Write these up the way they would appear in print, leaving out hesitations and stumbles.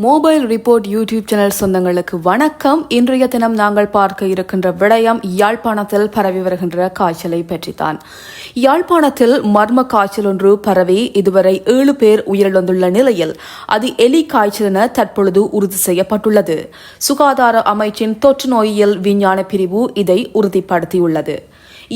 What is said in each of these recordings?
Mobile report YouTube channel சொந்தங்களுக்கு வணக்கம். இன்றைய தினம் நாங்கள் பார்க்க இருக்கின்ற விடயம் யாழ்ப்பாணத்தில் பரவி வருகின்ற காய்ச்சலை பற்றித்தான். யாழ்ப்பாணத்தில் மர்ம காய்ச்சல் ஒன்று பரவி இதுவரை 7 பேர் உயிரிழந்துள்ள நிலையில் அது எலி காய்ச்சல் என தற்பொழுது உறுதி செய்யப்பட்டுள்ளது. சுகாதார அமைச்சின் தொற்று நோயியல் விஞ்ஞான பிரிவு இதை உறுதிப்படுத்தியுள்ளது.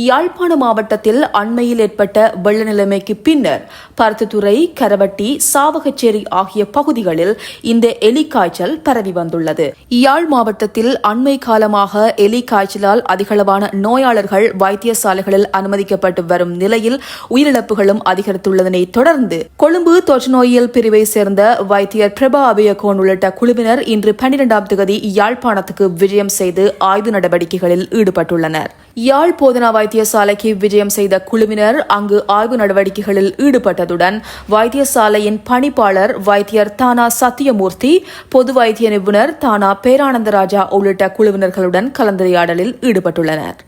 யாழ்ப்பாண மாவட்டத்தில் அண்மையில் ஏற்பட்ட வெள்ள நிலைமைக்கு பின்னர் பருத்தித்துறை, கரவட்டி, சாவகச்சேரி ஆகிய பகுதிகளில் இந்த எலி காய்ச்சல் பரவி வந்துள்ளது. யாழ் மாவட்டத்தில் அண்மை காலமாக எலி காய்ச்சலால் அதிகளவான நோயாளர்கள் வைத்தியசாலைகளில் அனுமதிக்கப்பட்டு வரும் நிலையில் உயிரிழப்புகளும் அதிகரித்துள்ளதனை தொடர்ந்து கொழும்பு தொற்று நோயியல் பிரிவை சேர்ந்த வைத்தியர் பிரபா அபயகோன் உள்ளிட்ட குழுவினர் இன்று 12ஆம் தேதி யாழ்ப்பாணத்துக்கு விஜயம் செய்து ஆய்வு நடவடிக்கைகளில் ஈடுபட்டுள்ளனர். யாழ் போதனா வைத்தியசாலைக்கு விஜயம் செய்த குழுவினர் அங்கு ஆய்வு நடவடிக்கைகளில் ஈடுபட்டதுடன் வைத்தியசாலையின் பணிப்பாளர் வைத்தியர் தானா சத்தியமூர்த்தி, பொது வைத்திய நிபுணர் தானா பேரானந்தராஜா உள்ளிட்ட குழுவினர்களுடன் கலந்துரையாடலில் ஈடுபட்டுள்ளனர்.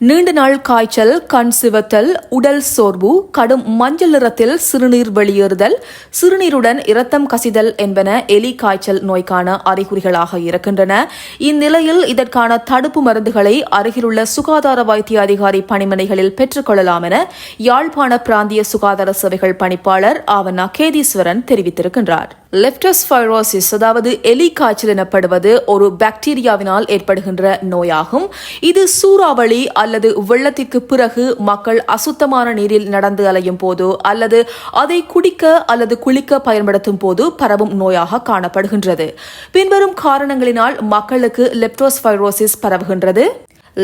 நீண்ட நாள் காய்ச்சல், கண் சிவத்தல், உடல் சோர்வு, கடும் மஞ்சள் நிறத்தில் சிறுநீர் வெளியேறுதல், சிறுநீருடன் இரத்தம் கசிதல் என்பன எலி காய்ச்சல் நோய்க்கான அறிகுறிகளாக இருக்கின்றன. இந்நிலையில் இதற்கான தடுப்பு மருந்துகளை அருகிலுள்ள சுகாதார வைத்திய அதிகாரி பணிமனைகளில் பெற்றுக் கொள்ளலாம் என யாழ்ப்பாண பிராந்திய சுகாதார சேவைகள் பணிப்பாளர் ஆவண்ணா கேதீஸ்வரன் தெரிவித்திருக்கின்றார். லெப்டோஸ்பைரோசிஸ் அதாவது எலி காய்ச்சல் எனப்படுவது ஒரு பாக்டீரியாவினால் ஏற்படுகின்ற நோயாகும். இது சூறாவளி அல்லது வெள்ளத்திற்கு பிறகு மக்கள் அசுத்தமான நீரில் நடந்து அலையும் போது அல்லது அதை குடிக்க அல்லது குளிக்க பயன்படுத்தும் போது பரவும் நோயாக காணப்படுகின்றது. பின்வரும் காரணங்களினால் மக்களுக்கு லெப்டோஸ்பைரோசிஸ் பரவுகின்றது.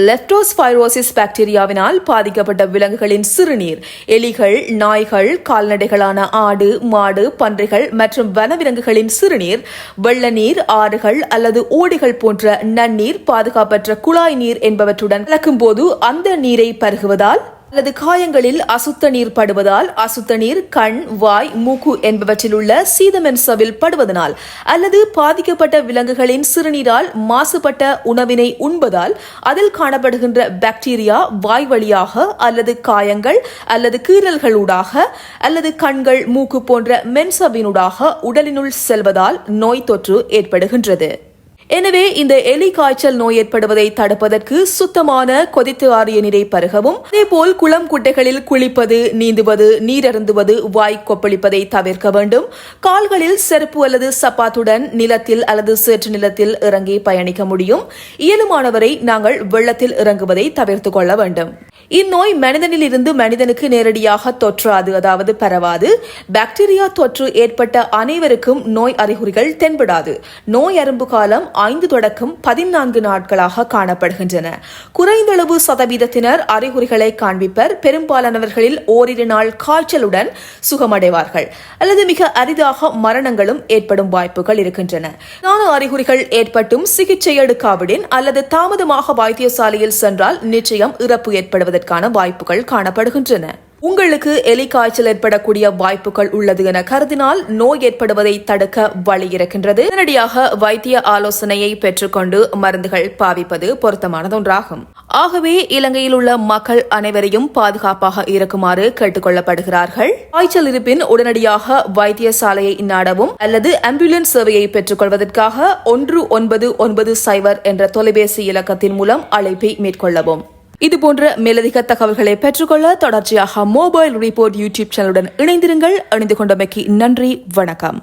லெப்டோஸ்பைரோசிஸ் பாக்டீரியாவினால் பாதிக்கப்பட்ட விலங்குகளின் சிறுநீர், எலிகள், நாய்கள், கால்நடைகளான ஆடு, மாடு, பன்றிகள் மற்றும் வனவிலங்குகளின் சிறுநீர், வெள்ள நீர், ஆறுகள் அல்லது ஓடிகள் போன்ற நன்னீர், பாதுகாப்பற்ற குழாய் நீர் என்பவற்றுடன் கலக்கும்போது அந்த நீரை பருகுவதால் அல்லது காயங்களில் அசுத்த நீர் படுவதால், அசுத்த நீர் கண், வாய், மூக்கு என்பவற்றில் உள்ள சீதமென்சவில் படுவதனால் அல்லது பாதிக்கப்பட்ட விலங்குகளின் சிறுநீரால் மாசுபட்ட உணவினை உண்பதால் அதில் காணப்படுகின்ற பாக்டீரியா வாய் வழியாக அல்லது காயங்கள் அல்லது கீறல்களூடாக அல்லது கண்கள், மூக்கு போன்ற மென்சவினூடாக உடலினுள் செல்வதால் நோய் தொற்று ஏற்படுகின்றது. எனவே இந்த எலி காய்ச்சல் நோய் ஏற்படுவதை தடுப்பதற்கு சுத்தமான கொதித்து ஆறிய நீரை பருகவும், அதேபோல் குளம் குட்டைகளில் குளிப்பது, நீந்துவது, நீரருந்துவது, வாய் கொப்பளிப்பதை தவிர்க்க வேண்டும். கால்களில் செருப்பு அல்லது சப்பாத்துடன் நிலத்தில் அல்லது சேற்று நிலத்தில் இறங்கி பயணிக்க முடியும். இயலுமானவரை நாங்கள் வெள்ளத்தில் இறங்குவதை தவிர்த்துக் கொள்ள வேண்டும். இந்நோய் மனிதனில் இருந்து மனிதனுக்கு நேரடியாக தொற்றாது, அதாவது பரவாது. பாக்டீரியா தொற்று ஏற்பட்ட அனைவருக்கும் நோய் அறிகுறிகள் தென்படாது. நோய் அரும்பு காலம் 5 தொடக்கம் 14 நாட்களாக காணப்படுகின்றன. குறைந்தளவு சதவீதத்தினர் அறிகுறிகளை காண்பிப்பர். பெரும்பாலானவர்களில் ஓரிரு நாள் காய்ச்சலுடன் சுகமடைவார்கள் அல்லது மிக அரிதாக மரணங்களும் ஏற்படும் வாய்ப்புகள் இருக்கின்றன. அறிகுறிகள் ஏற்பட்டும் சிகிச்சை எடுக்காவிடின் அல்லது தாமதமாக வைத்தியசாலையில் சென்றால் நிச்சயம் இறப்பு ஏற்படுவதற்கான வாய்ப்புகள் காணப்படுகின்றன. உங்களுக்கு எலி காய்ச்சல் ஏற்படக்கூடிய வாய்ப்புகள் உள்ளது என கருதினால் நோய் ஏற்படுவதை தடுக்க வழி இருக்கின்றது. உடனடியாக வைத்திய ஆலோசனையை பெற்றுக்கொண்டு மருந்துகள் பாவிப்பது பொருத்தமானது ஒன்றாகும். ஆகவே இலங்கையில் உள்ள மக்கள் அனைவரையும் பாதுகாப்பாக இருக்குமாறு கேட்டுக் கொள்ளப்படுகிறார்கள். காய்ச்சல் இருப்பின் உடனடியாக வைத்தியசாலையை நாடவும் அல்லது ஆம்புலன்ஸ் சேவையை பெற்றுக் கொள்வதற்காக 1990 என்ற தொலைபேசி இலக்கத்தின் மூலம் அழைப்பை மேற்கொள்ளவும். இதுபோன்ற மேலதிக தகவல்களை பெற்றுக்கொள்ள தொடர்ச்சியாக மொபைல் ரிப்போர்ட் யூடியூப் சேனலுடன் இணைந்திருங்கள். இணைந்து கொண்டமைக்கு நன்றி, வணக்கம்.